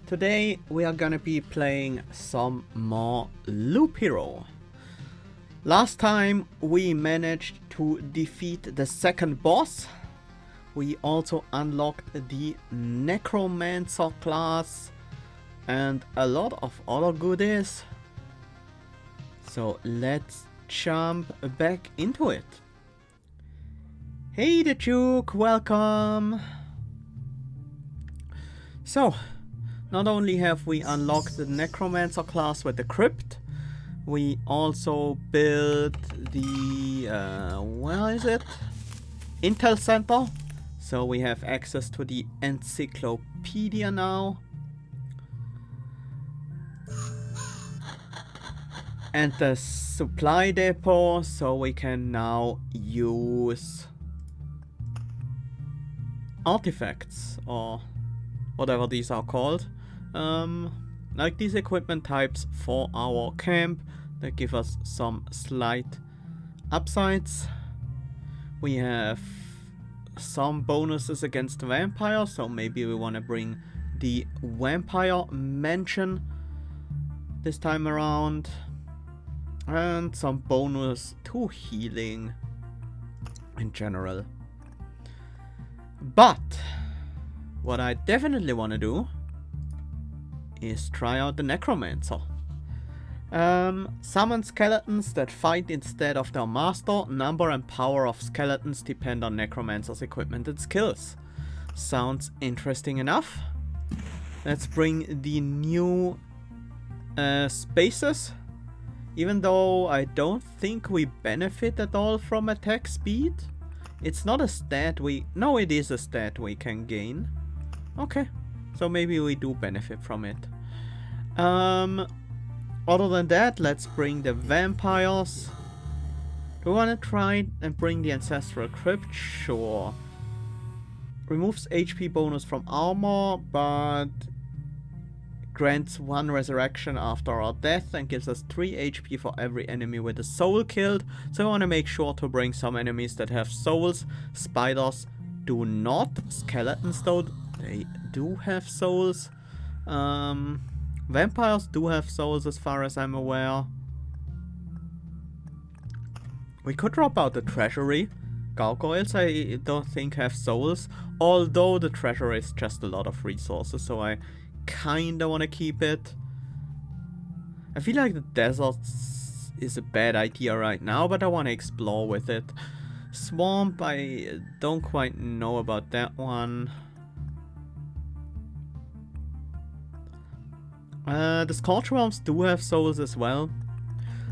Today we are gonna be playing some more Loop Hero. Last time we managed to defeat the second boss. We also unlocked the Necromancer class and a lot of other goodies. So let's jump back into it. Hey the Duke, welcome! So, not only have we unlocked the Necromancer class with the crypt, we also built the, where is it? Intel Center. So we have access to the encyclopedia now. And the supply depot, so we can now use artifacts or whatever these are called. Like these equipment types for our camp that give us some slight upsides. We have some bonuses against vampires, so maybe we want to bring the vampire mansion this time around. And some bonus to healing in general. But what I definitely want to do is try out the Necromancer. Summon skeletons that fight instead of their master. Number and power of skeletons depend on Necromancer's equipment and skills. Sounds interesting enough. Let's bring the new spaces. Even though I don't think we benefit at all from attack speed. It's not a stat we... No, it is a stat we can gain. Okay. So maybe we do benefit from it. Other than that, let's bring the vampires. Do we want to try and bring the Ancestral Crypt? Sure. Removes HP bonus from armor, but grants 1 resurrection after our death and gives us 3 HP for every enemy with a soul killed. So I want to make sure to bring some enemies that have souls. Spiders do not. Skeletons though, they do have souls. Vampires do have souls as far as I'm aware. We could drop out the treasury. Gargoyles I don't think have souls. Although the treasury is just a lot of resources, so I kinda wanna keep it. I feel like the desert is a bad idea right now, but I wanna explore with it. Swamp, I don't quite know about that one. The Scorch Worms do have souls as well.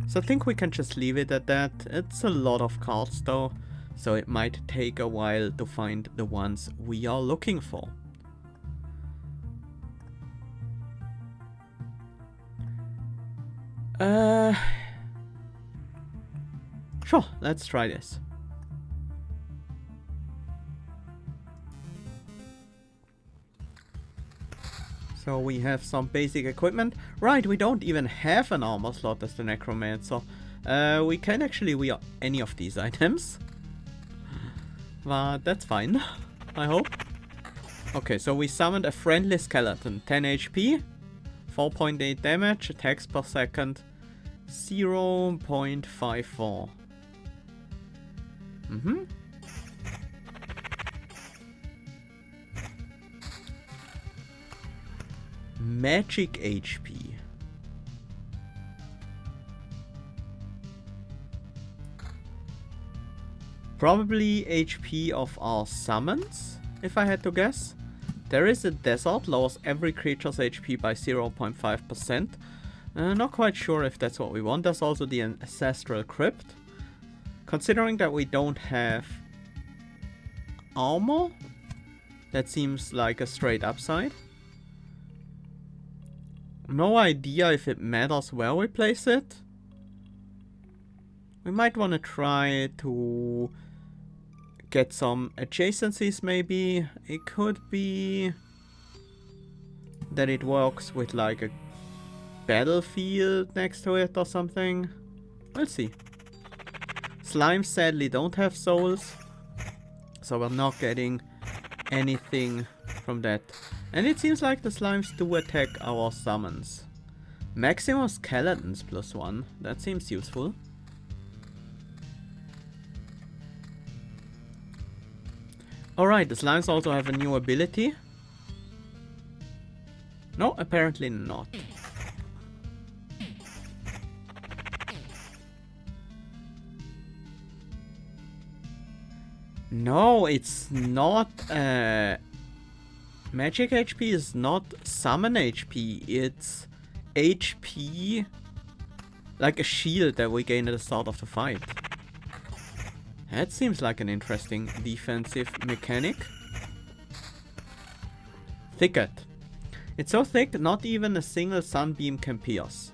So I think we can just leave it at that. It's a lot of cards though, so it might take a while to find the ones we are looking for. Sure, let's try this. So we have some basic equipment. Right, we don't even have an armor slot as the Necromancer. We can actually wear any of these items. But that's fine, I hope. Okay, so we summoned a friendly skeleton. 10 HP, 4.8 damage, attacks per second, 0.54. Magic HP. Probably HP of our summons, if I had to guess. There is a desert, lowers every creature's HP by 0.5%. Not quite sure if that's what we want. There's also the Ancestral Crypt. Considering that we don't have armor, that seems like a straight upside. No idea if it matters where we place it. We might want to try to get some adjacencies maybe. It could be that it works with like a battlefield next to it or something. We'll see. Slimes sadly don't have souls, so we're not getting anything from that. And it seems like the slimes do attack our summons. Maximum skeletons +1. That seems useful. Alright, the slimes also have a new ability. No, apparently not. No, it's not. Magic HP is not summon HP. It's HP like a shield that we gain at the start of the fight. That seems like an interesting defensive mechanic. Thicket. It's so thick, not even a single sunbeam can pierce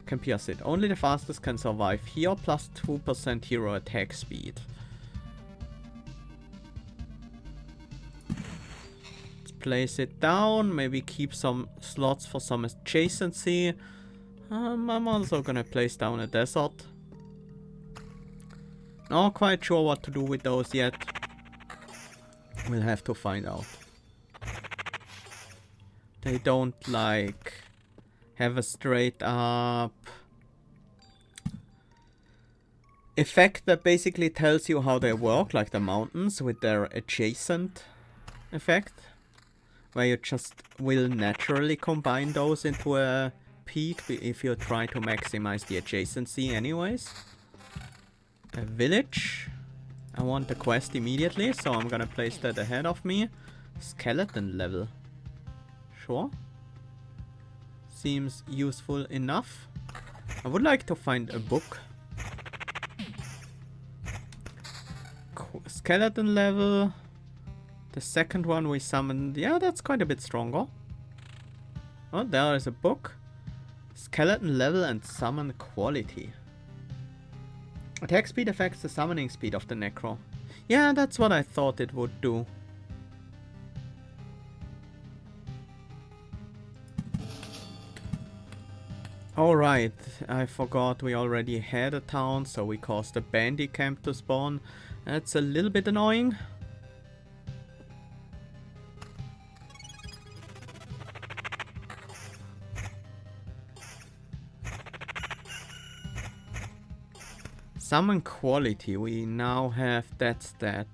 it. Only the fastest can survive here, plus 2% hero attack speed. Let's place it down, maybe keep some slots for some adjacency. I'm also gonna place down a desert. Not quite sure what to do with those yet. We'll have to find out. They don't like have a straight up effect that basically tells you how they work, like the mountains with their adjacent effect, where you just will naturally combine those into a peak if you try to maximize the adjacency anyways. A village. I want the quest immediately, so I'm gonna place that ahead of me. Skeleton level. Sure. Seems useful enough. I would like to find a book. Skeleton level. The second one we summoned. Yeah, that's quite a bit stronger. Oh, there is a book. Skeleton level and summon quality. Attack speed affects the summoning speed of the Necro. Yeah, that's what I thought it would do. Alright, I forgot we already had a town, so we caused a bandy camp to spawn. That's a little bit annoying. Summon quality, we now have that stat.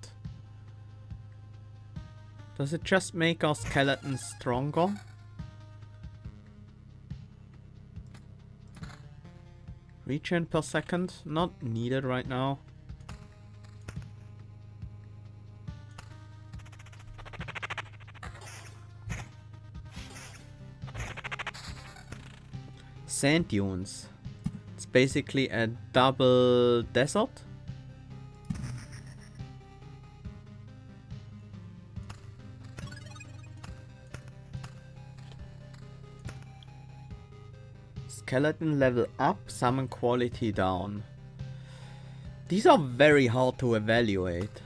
Does it just make our skeletons stronger? Regen per second, not needed right now. Sand dunes. It's basically a double desert. Skeleton level up, summon quality down. These are very hard to evaluate.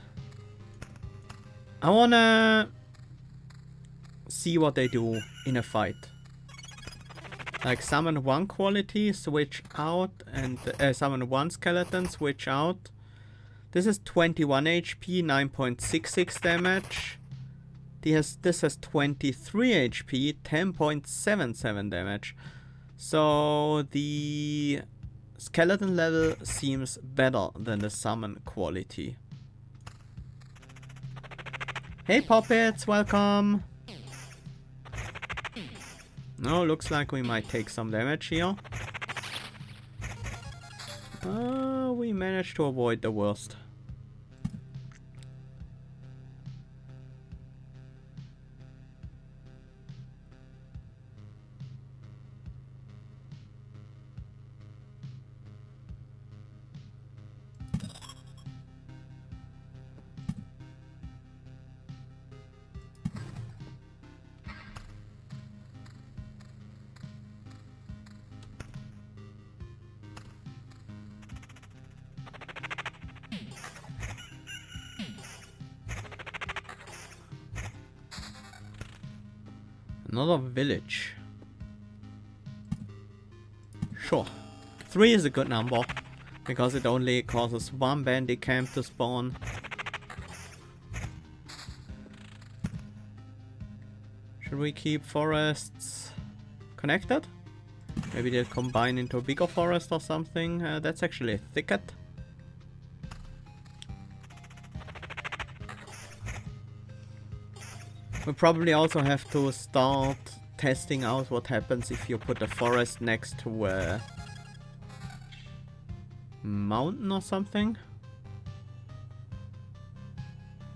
I wanna see what they do in a fight. Like summon one quality, switch out, and summon one skeleton, switch out. This is 21 HP, 9.66 damage. This has 23 HP, 10.77 damage. So the skeleton level seems better than the summon quality. Hey puppets, welcome! No, looks like we might take some damage here. We managed to avoid the worst. Another village. Sure. 3 is a good number, because it only causes one bandy camp to spawn. Should we keep forests connected? Maybe they'll combine into a bigger forest or something. That's actually a thicket. We probably also have to start testing out what happens if you put a forest next to a mountain or something.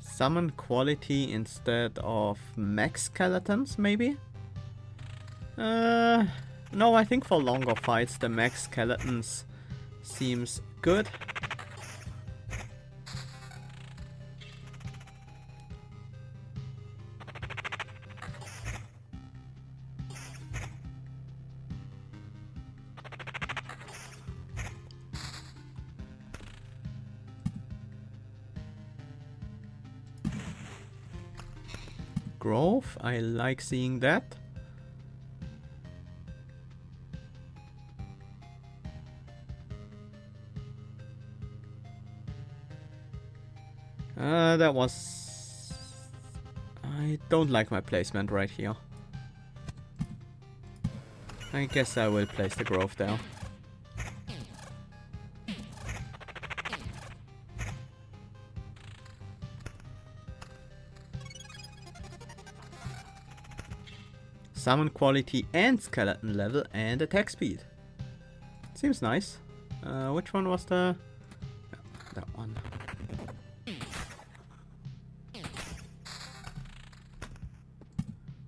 Summon quality instead of max skeletons, maybe? No, I think for longer fights the max skeletons seems good. Growth, I like seeing that. That was... I don't like my placement right here. I guess I will place the growth there. Summon quality and skeleton level and attack speed. Seems nice. Which one was the... Yeah, that one.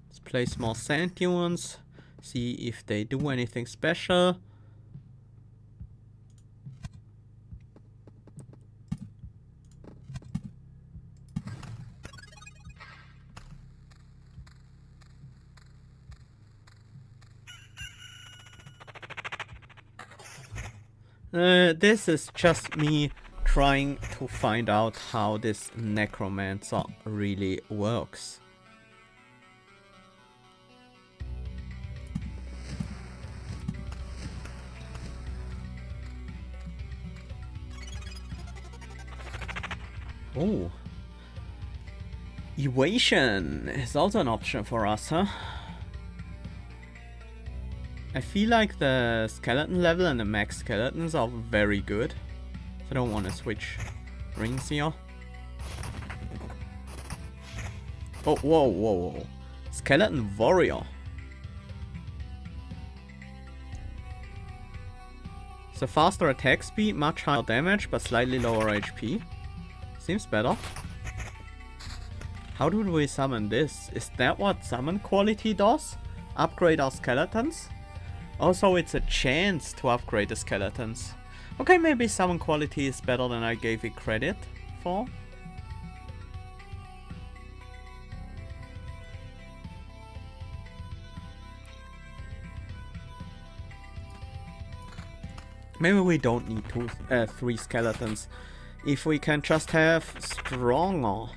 Let's place more sand dunes. See if they do anything special. This is just me trying to find out how this Necromancer really works. Oh. Evasion is also an option for us, huh? I feel like the skeleton level and the max skeletons are very good. So I don't want to switch rings here. Oh, whoa, whoa, whoa. Skeleton warrior. So faster attack speed, much higher damage, but slightly lower HP. Seems better. How do we summon this? Is that what summon quality does? Upgrade our skeletons? Also, it's a chance to upgrade the skeletons. Okay, maybe summon quality is better than I gave it credit for. Maybe we don't need 3 skeletons. If we can just have stronger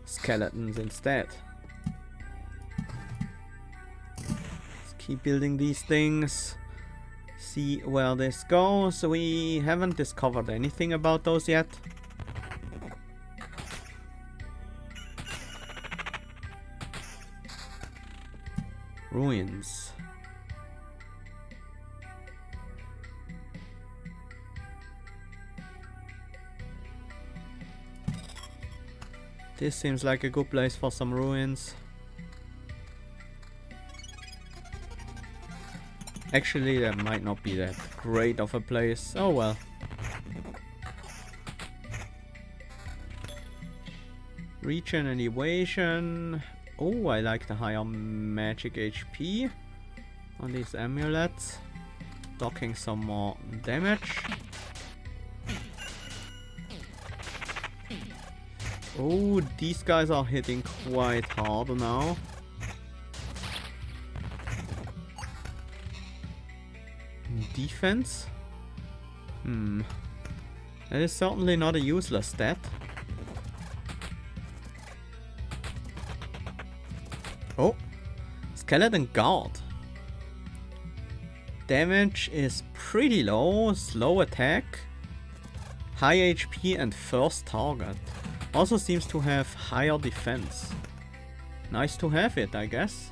skeletons instead. Keep building these things. See where this goes. We haven't discovered anything about those yet. Ruins. This seems like a good place for some ruins. Actually, that might not be that great of a place. Oh well. Regen and evasion. Oh, I like the higher magic HP on these amulets. Docking some more damage. Oh, these guys are hitting quite hard now. Defense? That is certainly not a useless stat. Oh, skeleton guard. Damage is pretty low, slow attack, high HP and first target. Also seems to have higher defense. Nice to have it, I guess.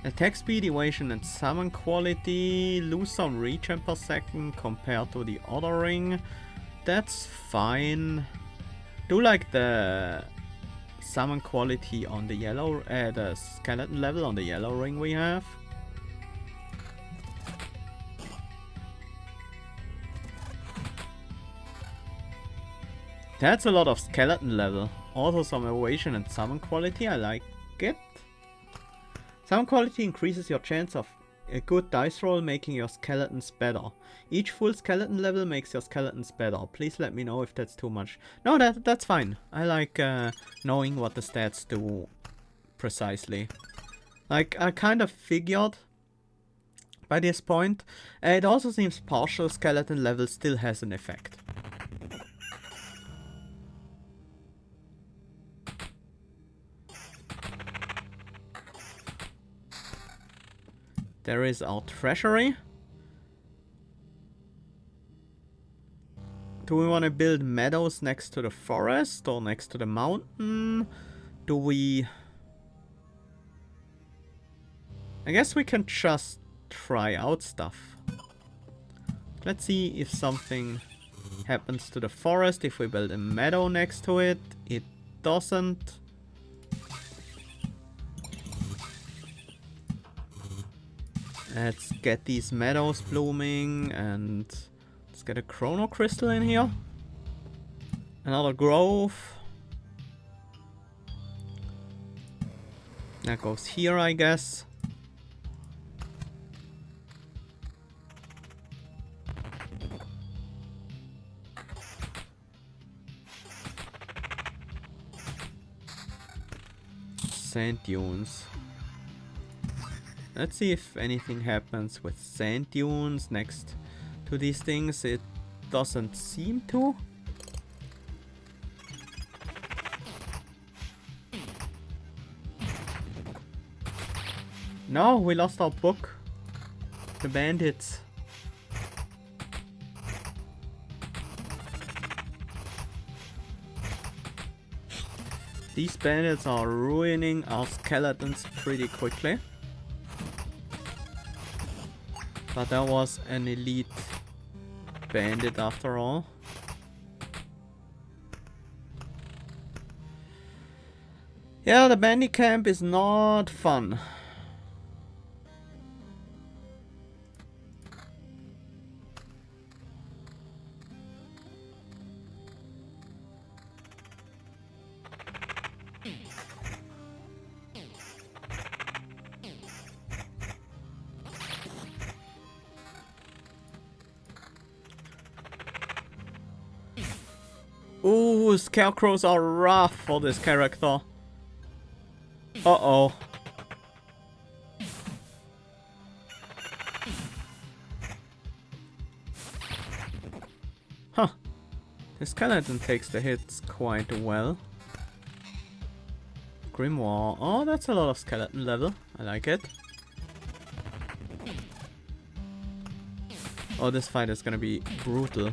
Attack speed, evasion and summon quality. Lose some regen per second compared to the other ring. That's fine. Do like the summon quality on the yellow, the skeleton level on the yellow ring we have. That's a lot of skeleton level. Also some evasion and summon quality, I like it. Summon quality increases your chance of a good dice roll, making your skeletons better. Each full skeleton level makes your skeletons better. Please let me know if that's too much. No, that's fine. I like knowing what the stats do precisely. Like, I kind of figured by this point. It also seems partial skeleton level still has an effect. There is our treasury. Do we want to build meadows next to the forest or next to the mountain? Do we... I guess we can just try out stuff. Let's see if something happens to the forest if we build a meadow next to it. It doesn't. Let's get these meadows blooming and let's get a chrono crystal in here. Another grove. That goes here, I guess. Sand dunes. Let's see if anything happens with sand dunes next to these things. It doesn't seem to. No, we lost our book. The bandits. These bandits are ruining our skeletons pretty quickly. But that was an elite bandit after all. Yeah, the bandit camp is not fun. Ooh, scarecrows are rough for this character. Uh-oh. Huh. The skeleton takes the hits quite well. Grimoire. Oh, that's a lot of skeleton level. I like it. Oh, this fight is gonna be brutal.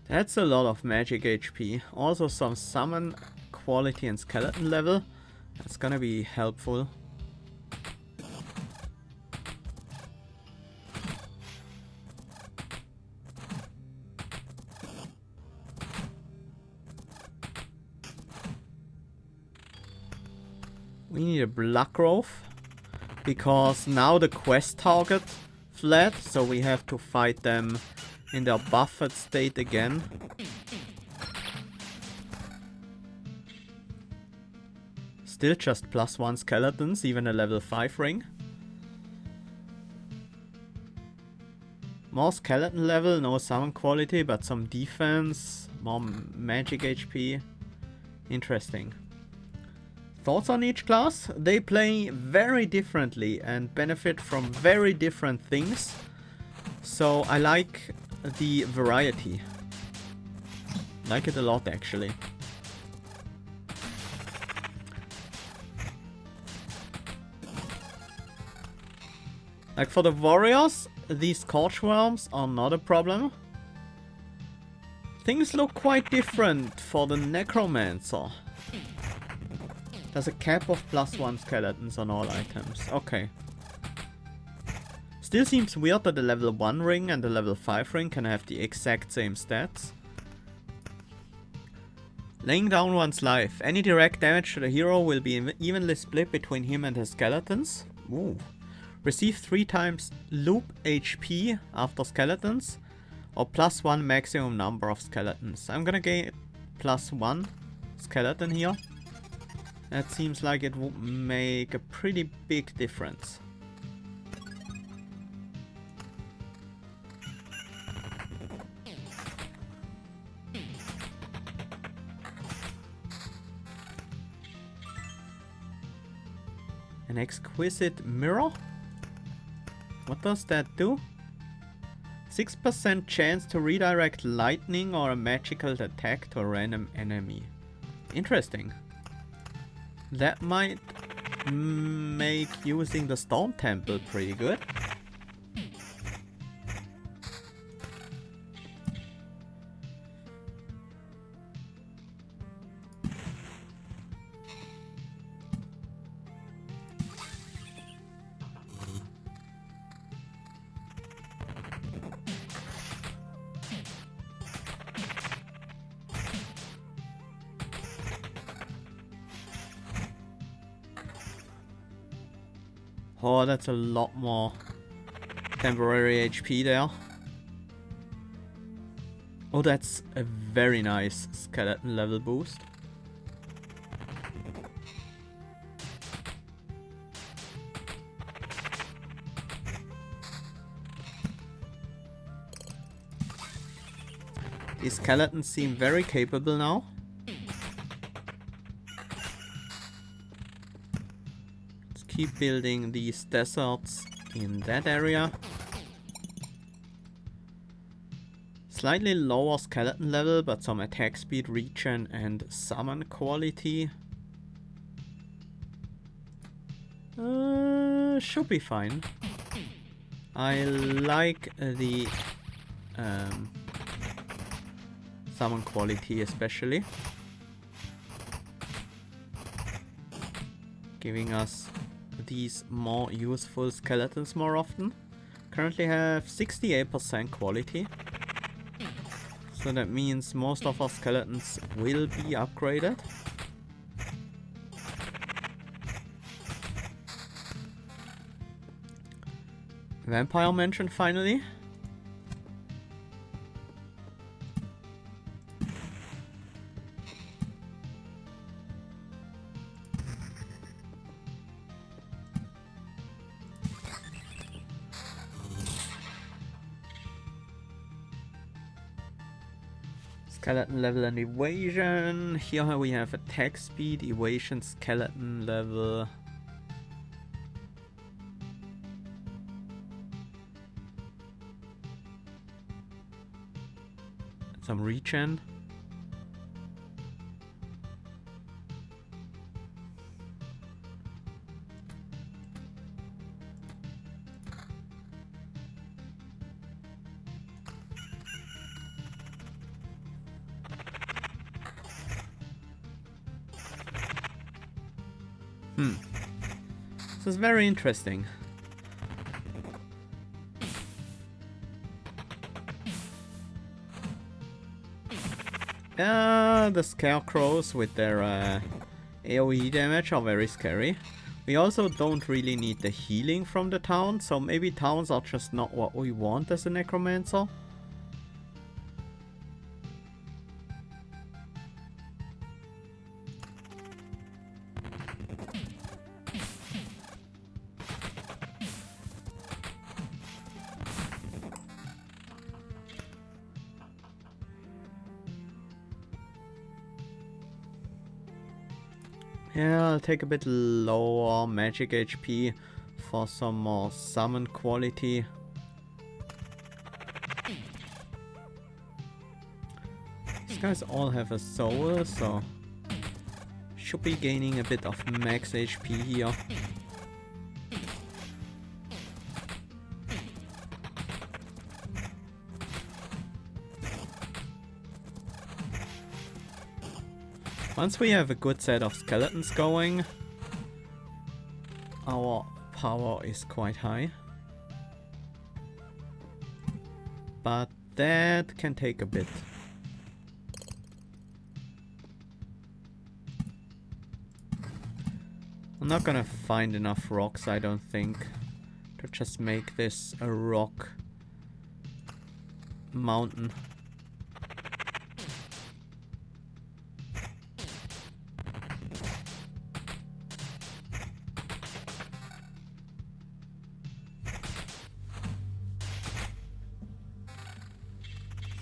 That's a lot of magic HP. Also some summon quality and skeleton level. That's gonna be helpful. We need a black grove because now the quest target fled, so we have to fight them in their buffered state again. Still just +1 skeletons, even a level 5 ring. More skeleton level, no summon quality, but some defense, more magic HP. Interesting. Thoughts on each class? They play very differently and benefit from very different things. So I like the variety. Like it a lot, actually. Like for the warriors, these scorch worms are not a problem. Things look quite different for the necromancer. There's a cap of +1 skeletons on all items. Okay. Still seems weird that the level 1 ring and the level 5 ring can have the exact same stats. Laying down one's life. Any direct damage to the hero will be evenly split between him and his skeletons. Ooh. Receive 3 times loop HP after skeletons, or +1 maximum number of skeletons. I'm gonna get +1 skeleton here. That seems like it would make a pretty big difference. An exquisite mirror? What does that do? 6% chance to redirect lightning or a magical attack to a random enemy. Interesting. That might make using the Storm Temple pretty good. Oh, that's a lot more temporary HP there. Oh, that's a very nice skeleton level boost. These skeletons seem very capable now. Keep building these deserts in that area. Slightly lower skeleton level, but some attack speed, regen and summon quality. Should be fine. I like the summon quality especially. Giving us these more useful skeletons more often. Currently have 68% quality. So that means most of our skeletons will be upgraded. Vampire Mansion finally. Skeleton level and evasion. Here we have attack speed, evasion, skeleton level. Some regen. This is very interesting. The scarecrows with their AoE damage are very scary. We also don't really need the healing from the town, so maybe towns are just not what we want as a necromancer. Yeah, I'll take a bit lower magic HP for some more summon quality. These guys all have a soul, so should be gaining a bit of max HP here. Once we have a good set of skeletons going, our power is quite high. But that can take a bit. I'm not gonna find enough rocks, I don't think, to just make this a rock mountain.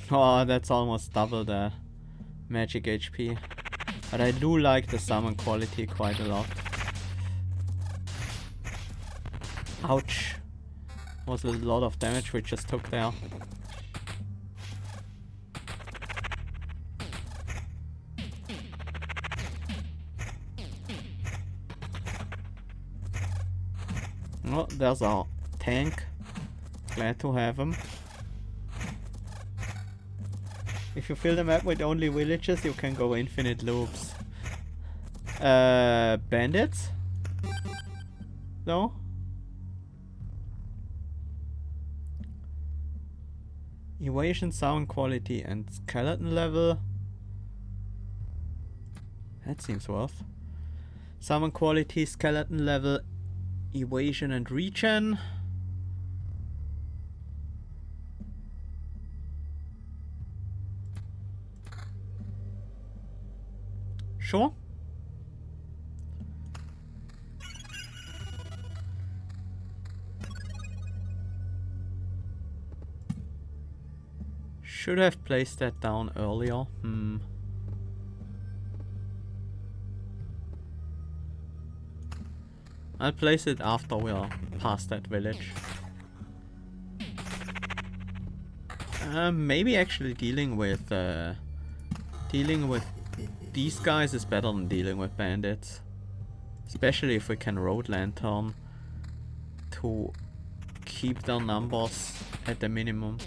Oh, that's almost double the magic HP. But I do like the summon quality quite a lot. Ouch. Was a lot of damage we just took there. Oh, there's our tank. Glad to have him. If you fill the map with only villages, you can go infinite loops. Bandits? No? Evasion, sound quality, and skeleton level. That seems worth. Summon quality, skeleton level, evasion and regen. Sure. Should have placed that down earlier. I'll place it after we are past that village. Maybe actually dealing with these guys is better than dealing with bandits. Especially if we can road lantern to keep their numbers at the minimum.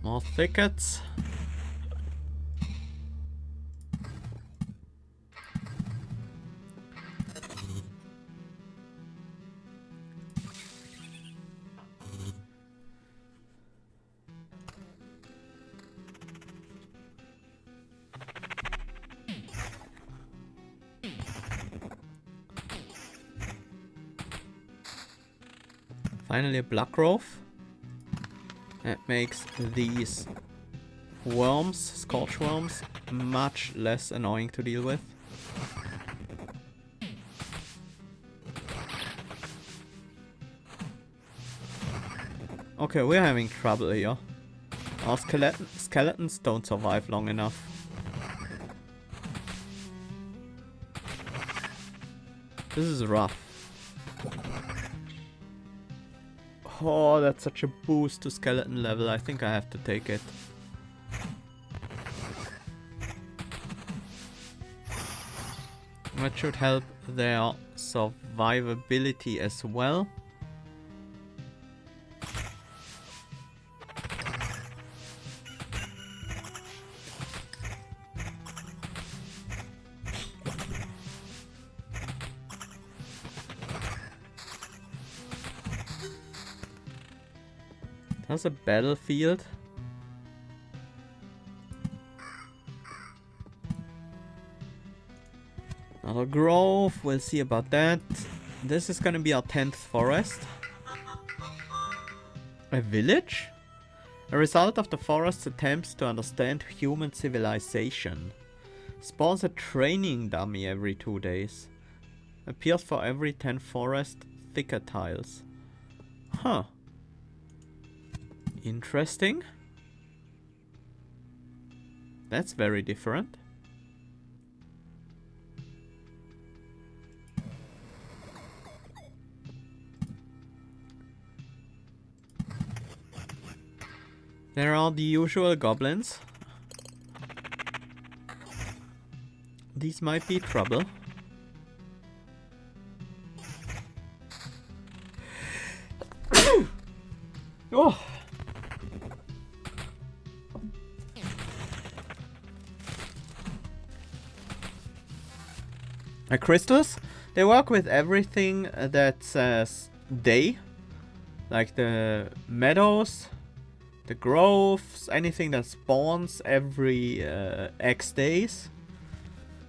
More thickets. Finally a black growth. That makes these worms, scorch worms, much less annoying to deal with. Okay, we're having trouble here. Our skeletons don't survive long enough. This is rough. Oh, that's such a boost to skeleton level. I think I have to take it. That should help their survivability as well. There's a battlefield. Another grove, we'll see about that. This is gonna be our 10th forest. A village? A result of the forest's attempts to understand human civilization. Spawns a training dummy every 2 days. Appears for every 10 forest thicket tiles. Huh. Interesting. That's very different. There are the usual goblins. These might be trouble. Oh! Crystals, they work with everything that says day. Like the meadows, the groves, anything that spawns every X days.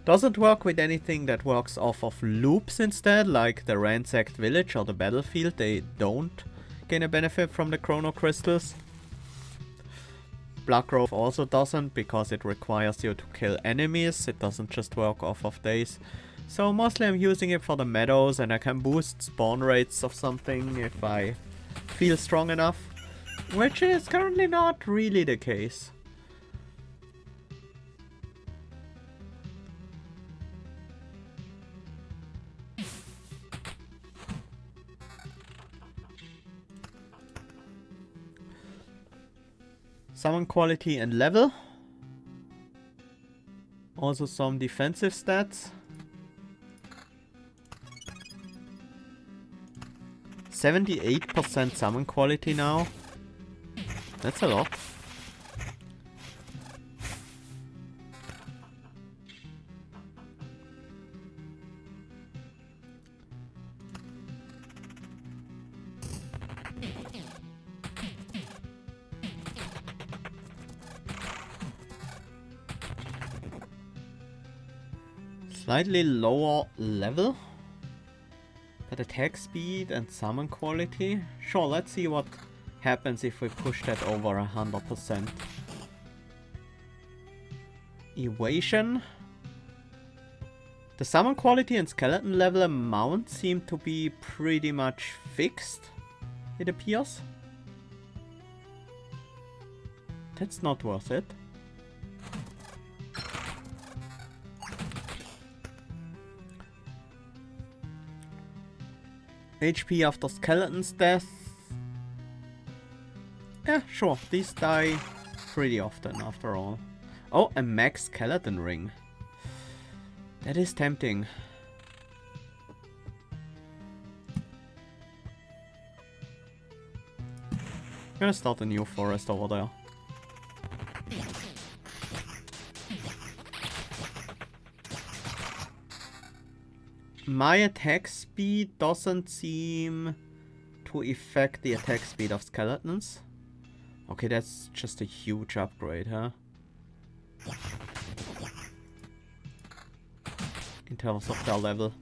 Doesn't work with anything that works off of loops instead, like the ransacked village or the battlefield. They don't gain a benefit from the chrono crystals. Black Grove also doesn't, because it requires you to kill enemies. It doesn't just work off of days. So mostly I'm using it for the meadows, and I can boost spawn rates of something if I feel strong enough. Which is currently not really the case. Summon quality and level. Also some defensive stats. 78% summon quality now. That's a lot. Slightly lower level, but attack speed and summon quality. Sure, let's see what happens if we push that over 100%. Evasion. The summon quality and skeleton level amount seem to be pretty much fixed, it appears. That's not worth it. HP after skeleton's death. Yeah, sure. These die pretty often after all. Oh, a max skeleton ring. That is tempting. I'm gonna start a new forest over there. My attack speed doesn't seem to affect the attack speed of skeletons. Okay, that's just a huge upgrade, huh? In terms of their level.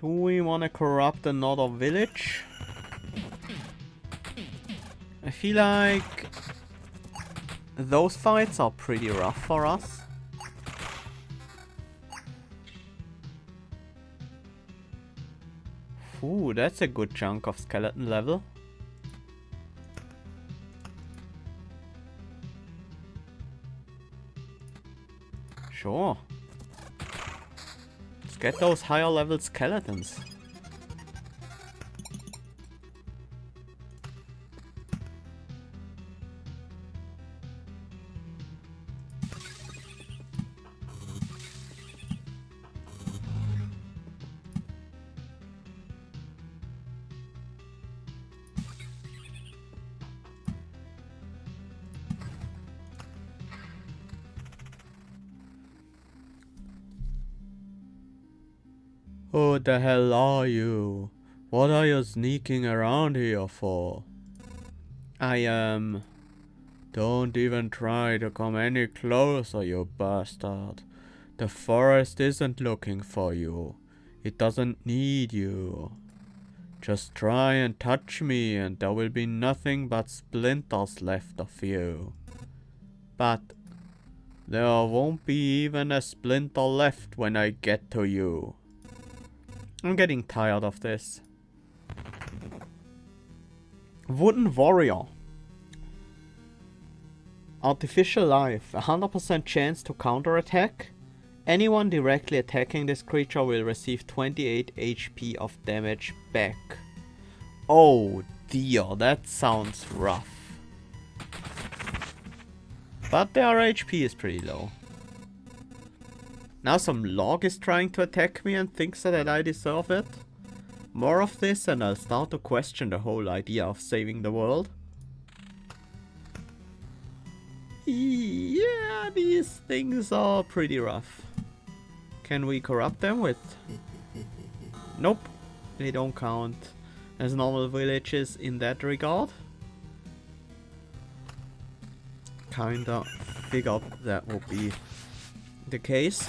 Do we want to corrupt another village? I feel like those fights are pretty rough for us. Ooh, that's a good chunk of skeleton level. Sure. Let's get those higher level skeletons. Who the hell are you? What are you sneaking around here for? Don't even try to come any closer, you bastard. The forest isn't looking for you. It doesn't need you. Just try and touch me and there will be nothing but splinters left of you. But there won't be even a splinter left when I get to you. I'm getting tired of this. Wooden Warrior. Artificial life. 100% chance to counterattack. Anyone directly attacking this creature will receive 28 HP of damage back. Oh dear, that sounds rough. But their HP is pretty low. Now some log is trying to attack me and thinks that I deserve it. More of this and I'll start to question the whole idea of saving the world. Yeah, these things are pretty rough. Can we corrupt them with... Nope, they don't count as normal villages in that regard. Kinda figured that would be the case.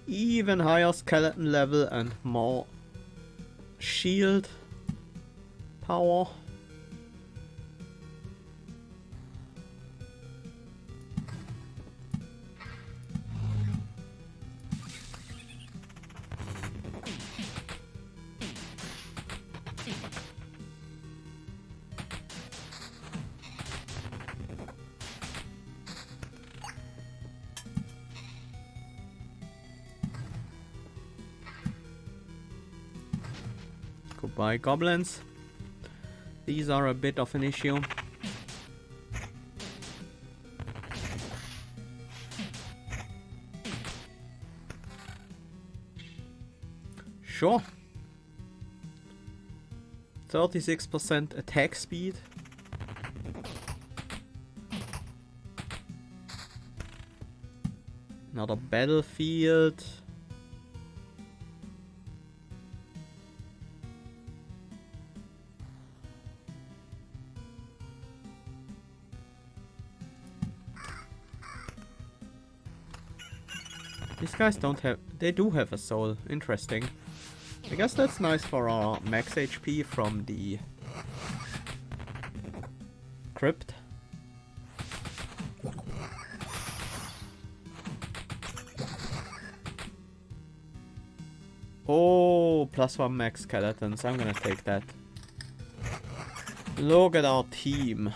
Even higher skeleton level and more shield power. Goodbye, goblins. These are a bit of an issue. Sure. 36% attack speed. Another battlefield. These guys don't have... They do have a soul. Interesting. I guess that's nice for our max HP from the crypt. Oh, +1 max skeletons. I'm gonna take that. Look at our team.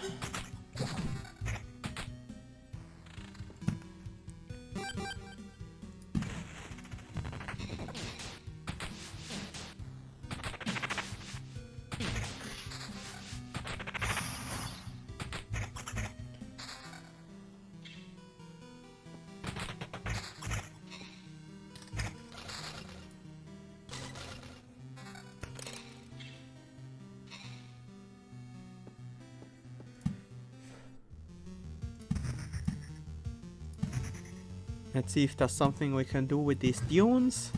Let's see if there's something we can do with these dunes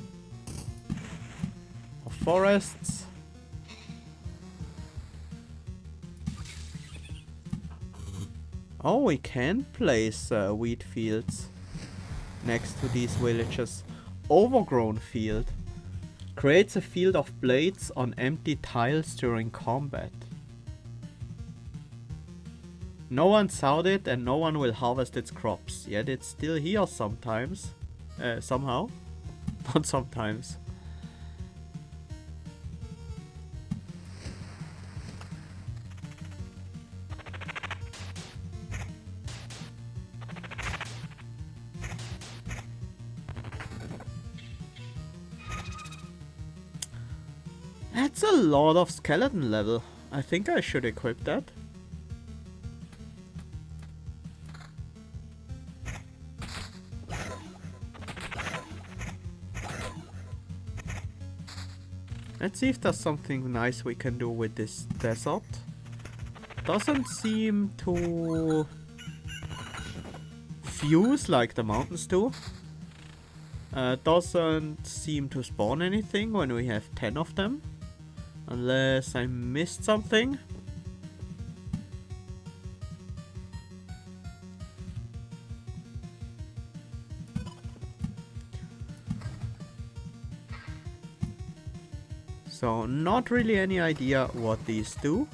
or forests. Oh, we can place wheat fields next to these villages. Overgrown field creates a field of blades on empty tiles during combat. No one sowed it and no one will harvest its crops, yet it's still here sometimes. Somehow. Not sometimes. That's a lot of skeleton level. I think I should equip that. Let's see if there's something nice we can do with this desert. Doesn't seem to fuse like the mountains do. Doesn't seem to spawn anything when we have 10 of them. Unless I missed something. So, not really any idea what these do.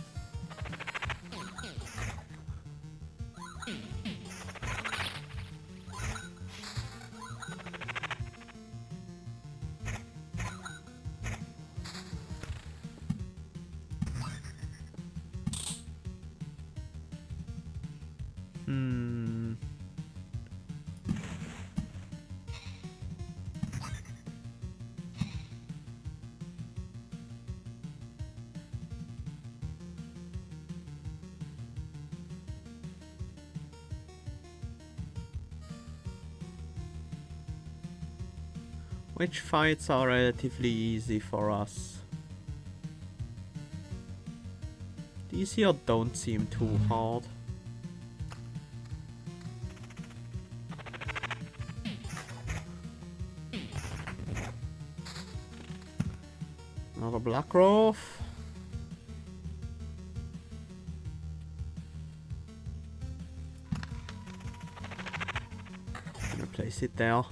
Which fights are relatively easy for us? These here don't seem too hard. Another black growth. Gonna place it there.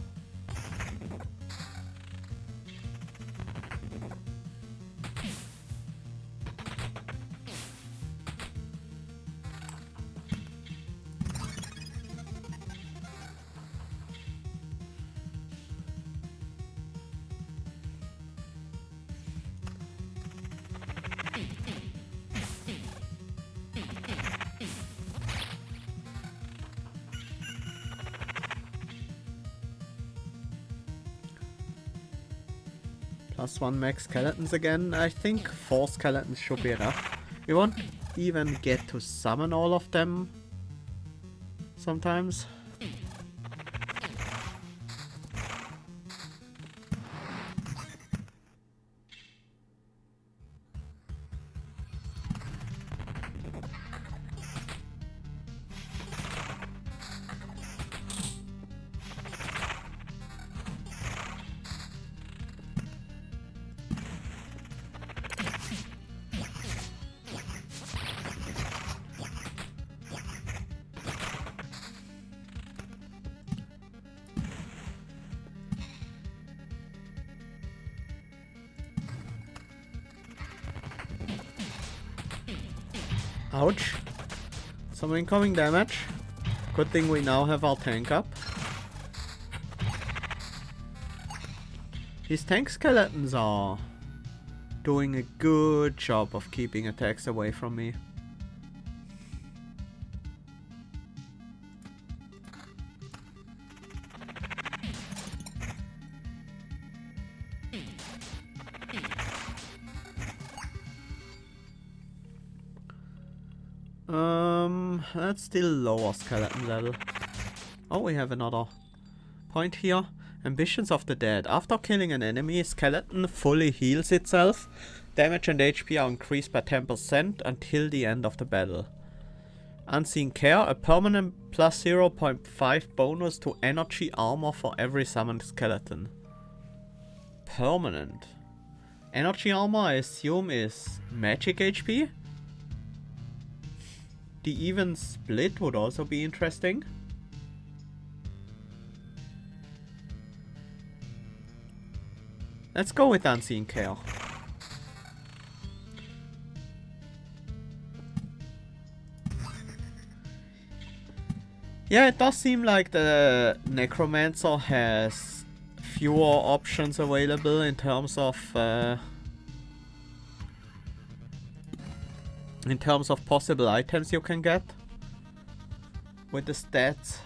Plus 1 max skeletons again. I think 4 skeletons should be enough. We won't even get to summon all of them sometimes. Ouch. Some incoming damage. Good thing we now have our tank up. These tank skeletons are doing a good job of keeping attacks away from me. That's still lower skeleton level. Oh, we have another point here. Ambitions of the Dead. After killing an enemy, skeleton fully heals itself. Damage and HP are increased by 10% until the end of the battle. Unseen Care. A permanent plus 0.5 bonus to energy armor for every summoned skeleton. Permanent. Energy armor, I assume, is magic HP. The even split would also be interesting. Let's go with Unseen Care. Yeah, it does seem like the Necromancer has fewer options available in terms of possible items you can get with the stats.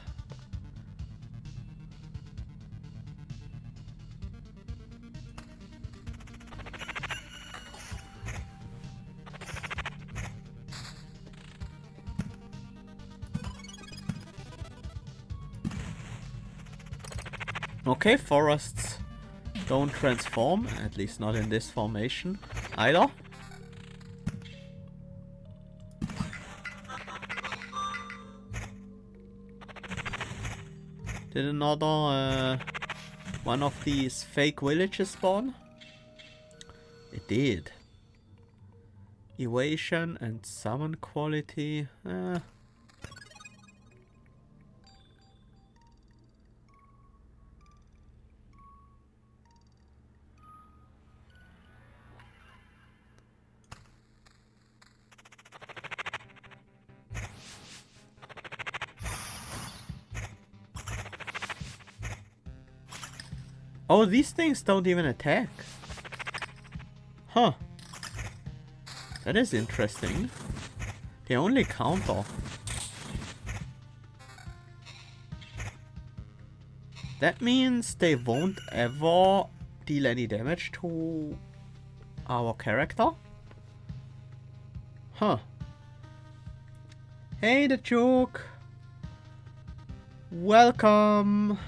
Okay, forests don't transform, at least not in this formation either. Did another one of these fake villages spawn? It did. Evasion and summon quality. Oh, these things don't even attack. Huh. That is interesting. They only counter. That means they won't ever deal any damage to our character? Huh. Hey, the joke. Welcome.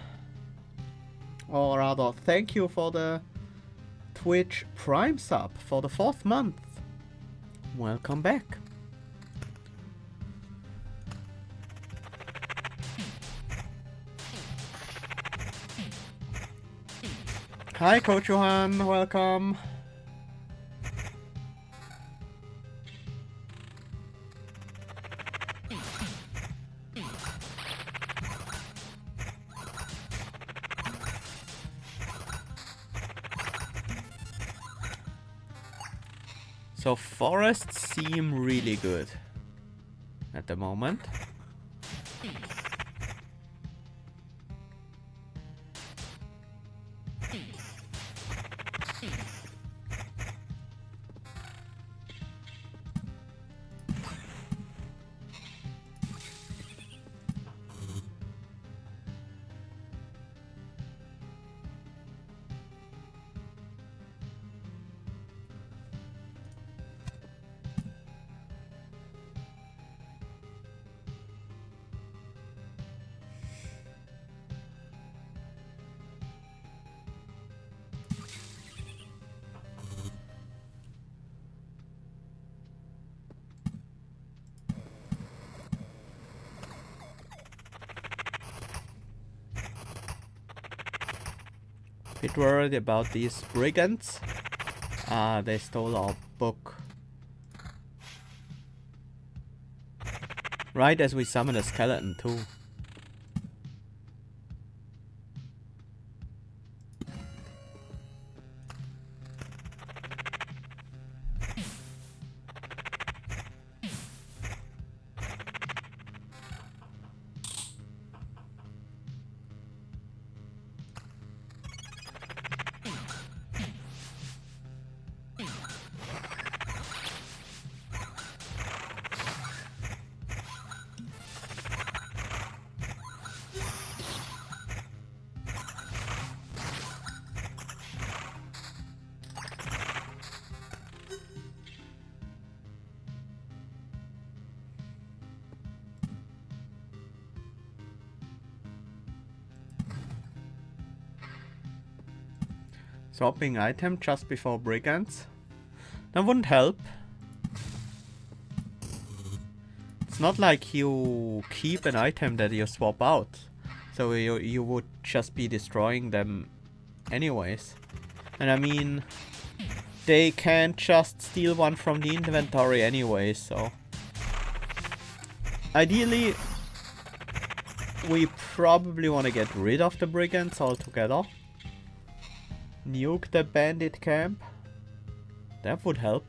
Or rather, thank you for the Twitch Prime sub for the 4th month. Welcome back. Hi, Coach Johan. Welcome. So forests seem really good at the moment. Bit worried about these brigands. They stole our book. Right as we summon a skeleton too. Swapping item just before brigands? That wouldn't help. It's not like you keep an item that you swap out. So you would just be destroying them anyways. And I mean, they can't just steal one from the inventory anyway, so... Ideally, we probably want to get rid of the brigands altogether. Nuke the bandit camp. That would help.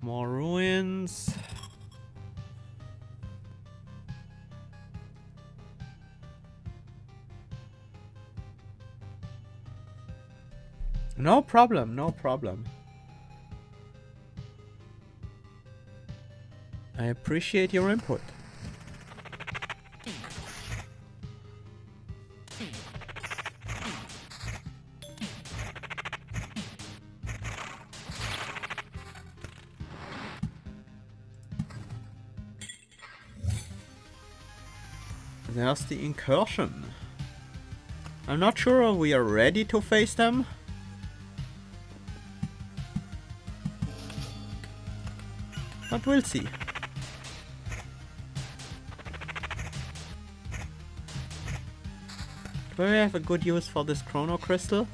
More ruins. No problem, no problem. I appreciate your input. There's the incursion. I'm not sure we are ready to face them. But we'll see. Do we have a good use for this chrono crystal?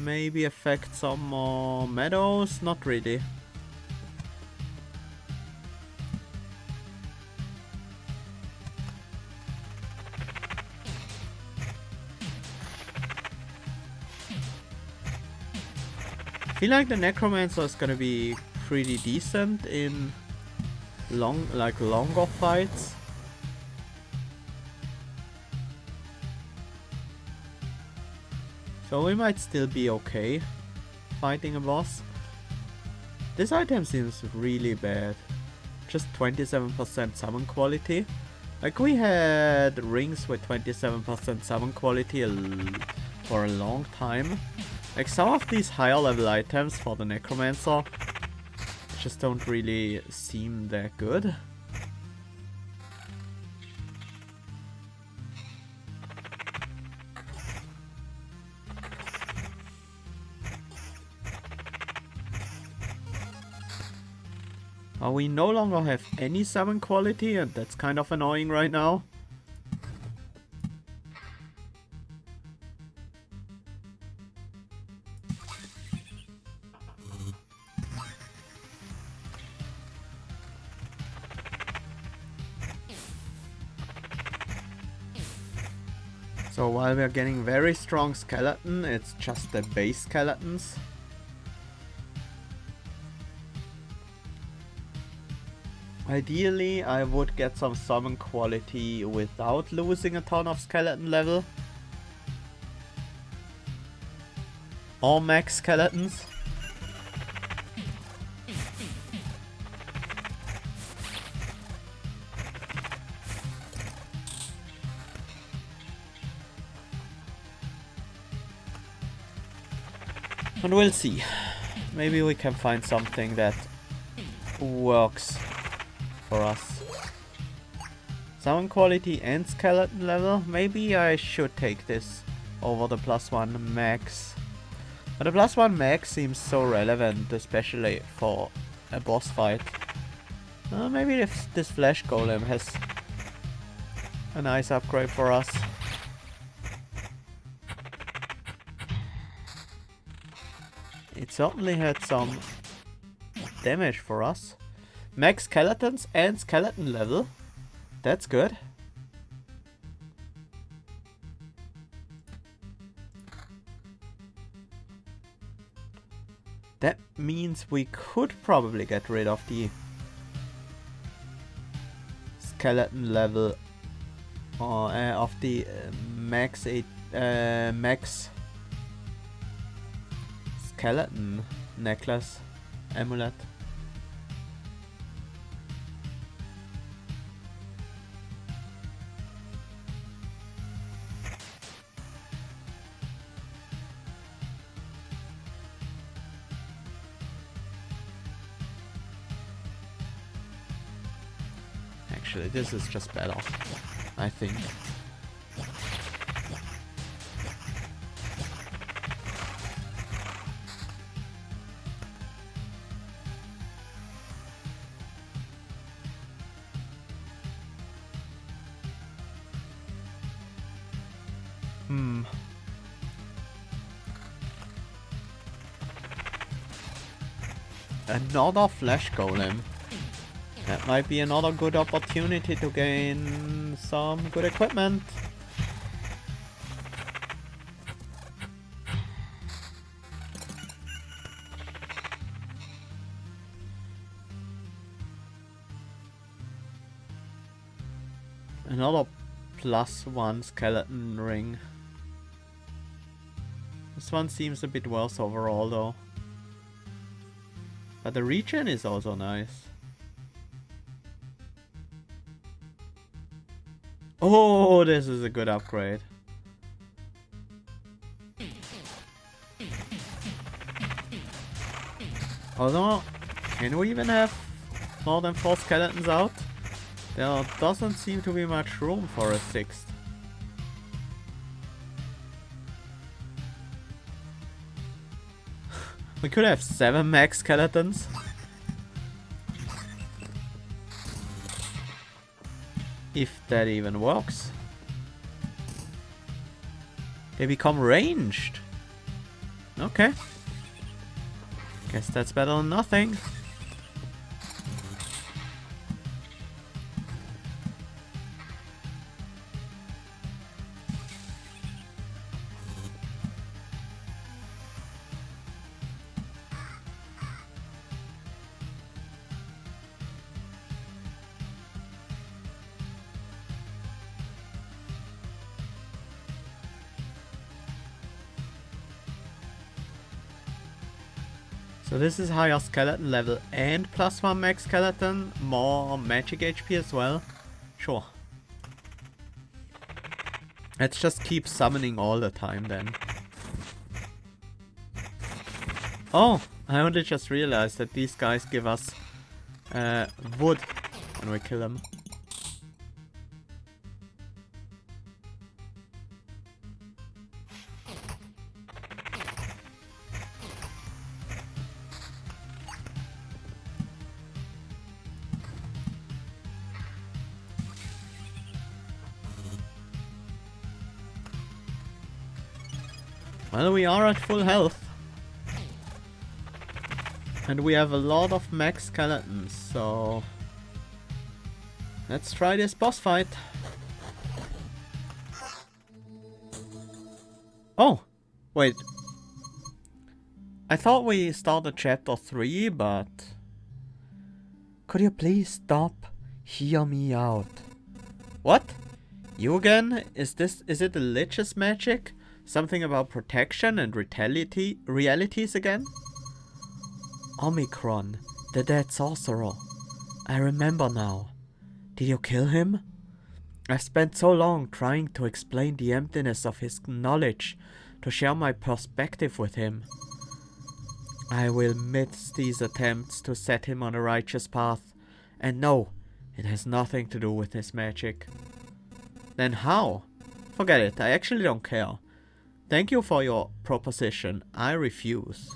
Maybe affect some more meadows? Not really. I feel like the Necromancer is gonna be pretty decent in longer fights. So we might still be okay fighting a boss. This item seems really bad. Just 27% summon quality. Like we had rings with 27% summon quality for a long time. Like some of these higher level items for the Necromancer just don't really seem that good. We no longer have any summon quality, and that's kind of annoying right now. So while we're getting very strong skeleton, it's just the base skeletons. Ideally, I would get some summon quality without losing a ton of skeleton level. Or max skeletons. And we'll see. Maybe we can find something that works for us. Summon quality and skeleton level. Maybe I should take this over the +1 max. But the +1 max seems so relevant, especially for a boss fight. Maybe if this flesh golem has a nice upgrade for us. It certainly had some damage for us. Max skeletons and skeleton level. That's good. That means we could probably get rid of the skeleton level or of the max skeleton necklace amulet. Actually, this is just better, I think. Another flesh golem. That might be another good opportunity to gain some good equipment. Another +1 skeleton ring. This one seems a bit worse overall though. But the regen is also nice. Oh, this is a good upgrade. Although, can we even have more than 4 skeletons out? There doesn't seem to be much room for a 6th. We could have 7 max skeletons. If that even works. They become ranged. Okay. Guess that's better than nothing. So this is higher skeleton level and +1 max skeleton, more magic HP as well. Sure. Let's just keep summoning all the time then. Oh, I only just realized that these guys give us wood when we kill them. Well, we are at full health. And we have a lot of max skeletons, so... let's try this boss fight. Oh! Wait. I thought we started chapter 3, but... could you please stop? Hear me out. What? You again? Is it the Lich's magic? Something about protection and realities again? Omicron, the dead sorcerer. I remember now. Did you kill him? I've spent so long trying to explain the emptiness of his knowledge, to share my perspective with him. I will miss these attempts to set him on a righteous path, and no, it has nothing to do with his magic. Then how? Forget it, I actually don't care. Thank you for your proposition. I refuse.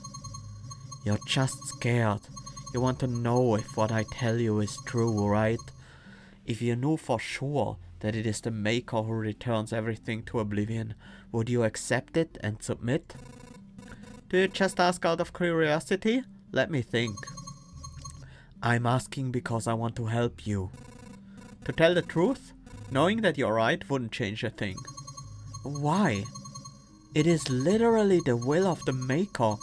You're just scared. You want to know if what I tell you is true, right? If you knew for sure that it is the Maker who returns everything to oblivion, would you accept it and submit? Do you just ask out of curiosity? Let me think. I'm asking because I want to help you. To tell the truth, knowing that you're right wouldn't change a thing. Why? It is literally the will of the Maker.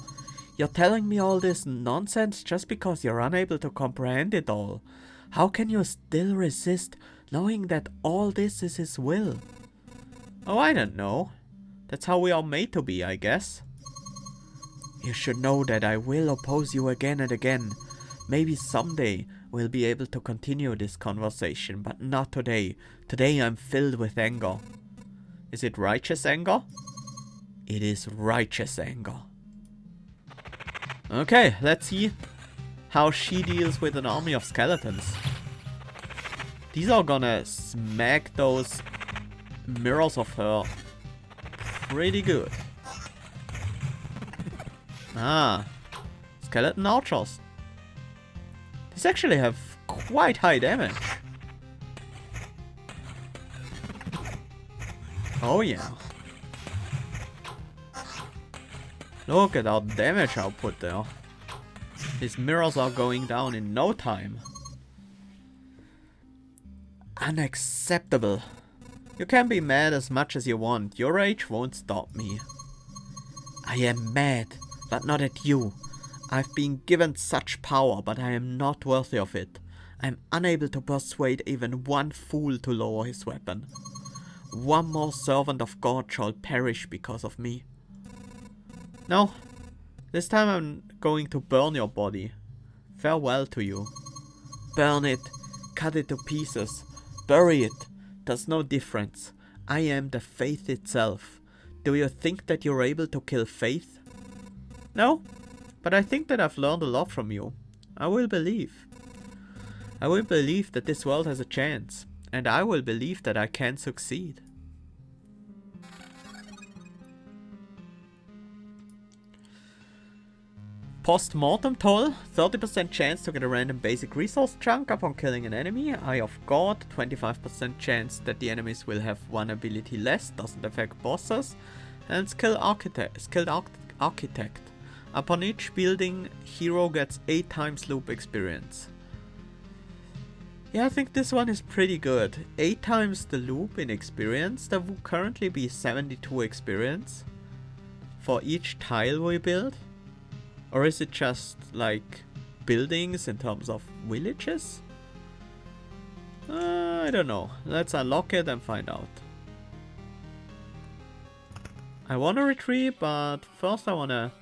You're telling me all this nonsense just because you're unable to comprehend it all. How can you still resist knowing that all this is his will? Oh, I don't know. That's how we are made to be, I guess. You should know that I will oppose you again and again. Maybe someday we'll be able to continue this conversation, but not today. Today I'm filled with anger. Is it righteous anger? It is righteous anger. Okay, let's see how she deals with an army of skeletons. These are gonna smack those mirrors of her pretty good. Ah, skeleton archers. These actually have quite high damage. Oh yeah. Look at our damage output there. These mirrors are going down in no time. Unacceptable. You can be mad as much as you want. Your rage won't stop me. I am mad, but not at you. I've been given such power, but I am not worthy of it. I am unable to persuade even one fool to lower his weapon. One more servant of God shall perish because of me. No, this time I'm going to burn your body. Farewell to you. Burn it, cut it to pieces, bury it. There's no difference. I am the faith itself. Do you think that you're able to kill faith? No, but I think that I've learned a lot from you. I will believe. I will believe that this world has a chance, and I will believe that I can succeed. Post-mortem toll, 30% chance to get a random basic resource chunk upon killing an enemy. Eye of God, 25% chance that the enemies will have one ability less, doesn't affect bosses. And architect. Upon each building, hero gets 8 times loop experience. Yeah, I think this one is pretty good. 8 times the loop in experience. There would currently be 72 experience for each tile we build. Or is it just like buildings in terms of villages? I don't know. Let's unlock it and find out. I want to retreat, but first I want to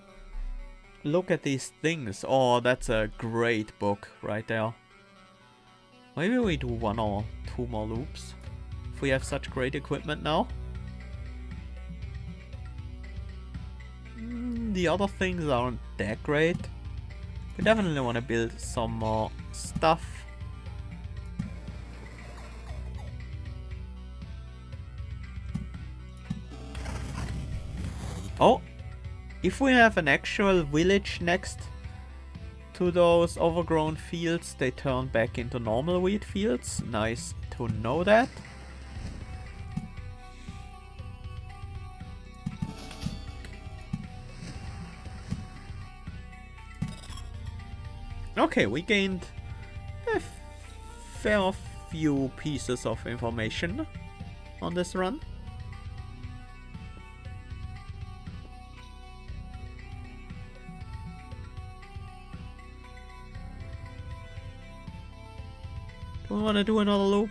look at these things. Oh, that's a great book right there. Maybe we do 1 or 2 more loops if we have such great equipment now. The other things aren't that great. We definitely want to build some more stuff. Oh, if we have an actual village next to those overgrown fields, they turn back into normal wheat fields. Nice to know that. Okay, we gained a fair few pieces of information on this run. Do we want to do another loop?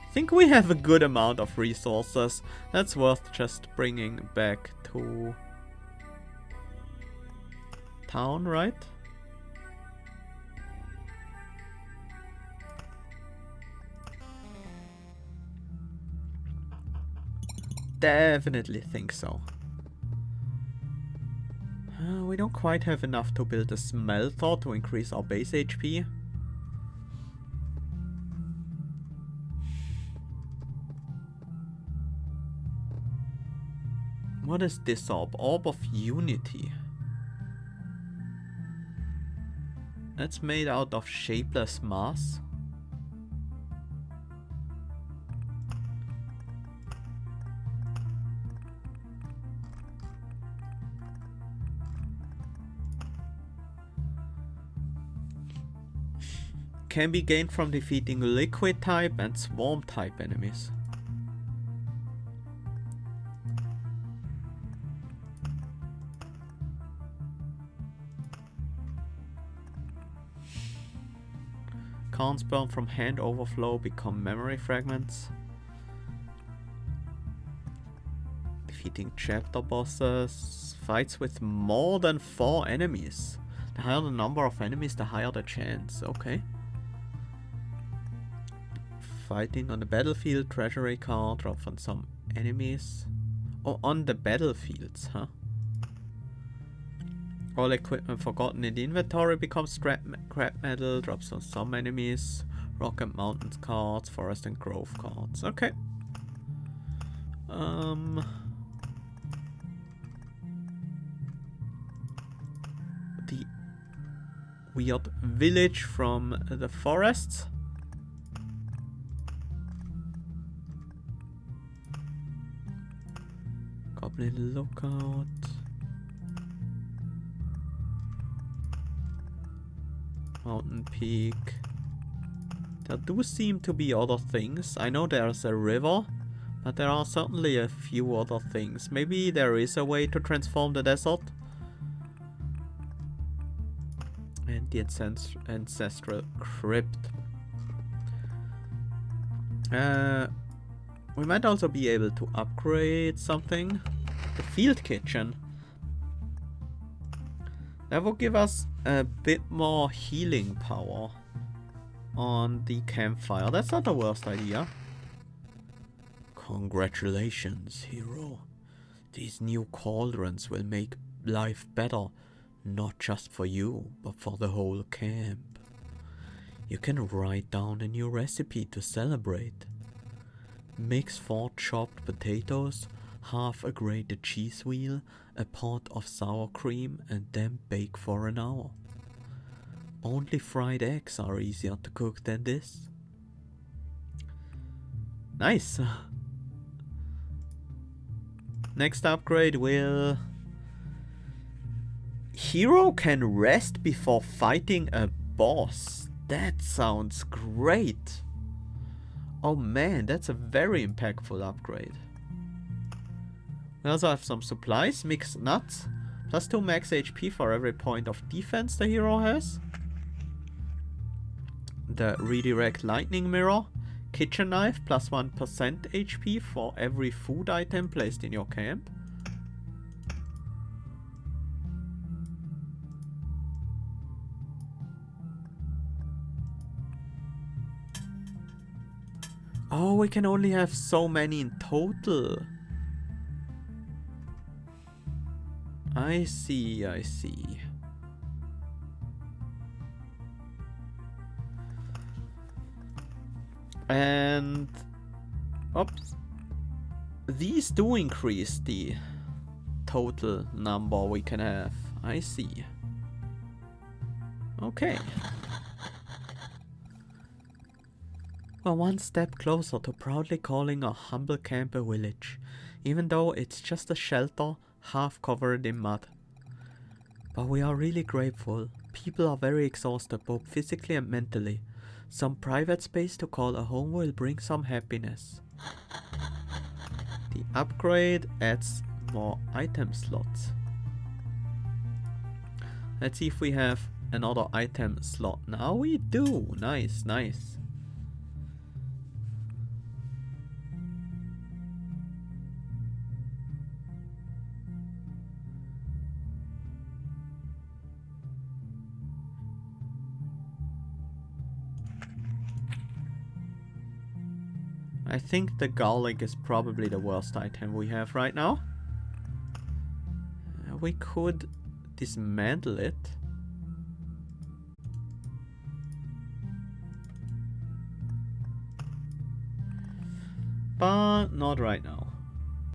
I think we have a good amount of resources. That's worth just bringing back to town, right? Definitely think so. We don't quite have enough to build a smelter to increase our base HP. What is this orb? Orb of Unity. That's made out of shapeless mass. Can be gained from defeating liquid type and swarm type enemies. Cards burned from hand overflow become memory fragments. Defeating chapter bosses. Fights with more than 4 enemies. The higher the number of enemies, the higher the chance. Okay. Fighting on the battlefield. Treasury card. Drop on some enemies. Oh, on the battlefields, huh? All equipment forgotten in the inventory becomes scrap metal, drops on some enemies, rock and mountains cards, forest and grove cards. Okay. The weird village from the forests. Goblin lookout. Mountain peak. There do seem to be other things. I know there's a river, but there are certainly a few other things. Maybe there is a way to transform the desert. And the ancestral crypt. We might also be able to upgrade something. The field kitchen. That will give us a bit more healing power on the campfire. That's not the worst idea. Congratulations, hero. These new cauldrons will make life better, not just for you, but for the whole camp. You can write down a new recipe to celebrate. Mix 4 chopped potatoes, half a grated cheese wheel, a pot of sour cream, and then bake for an hour. Only fried eggs are easier to cook than this. Nice. Next upgrade will... Hero can rest before fighting a boss. That sounds great. Oh man, that's a very impactful upgrade. We also have some supplies, mixed nuts. Plus 2 max HP for every point of defense the hero has. The redirect lightning mirror. Kitchen knife, plus 1% HP for every food item placed in your camp. Oh, we can only have so many in total. I see, I see. And... oops. These do increase the total number we can have. I see. Okay. We're one step closer to proudly calling our humble camp a village, even though it's just a shelter half covered in mud. But we are really grateful. People are very exhausted, both physically and mentally. Some private space to call a home will bring some happiness. The upgrade adds more item slots. Let's see if we have another item slot. Now we do. Nice, nice. I think the garlic is probably the worst item we have right now. We could dismantle it. But not right now.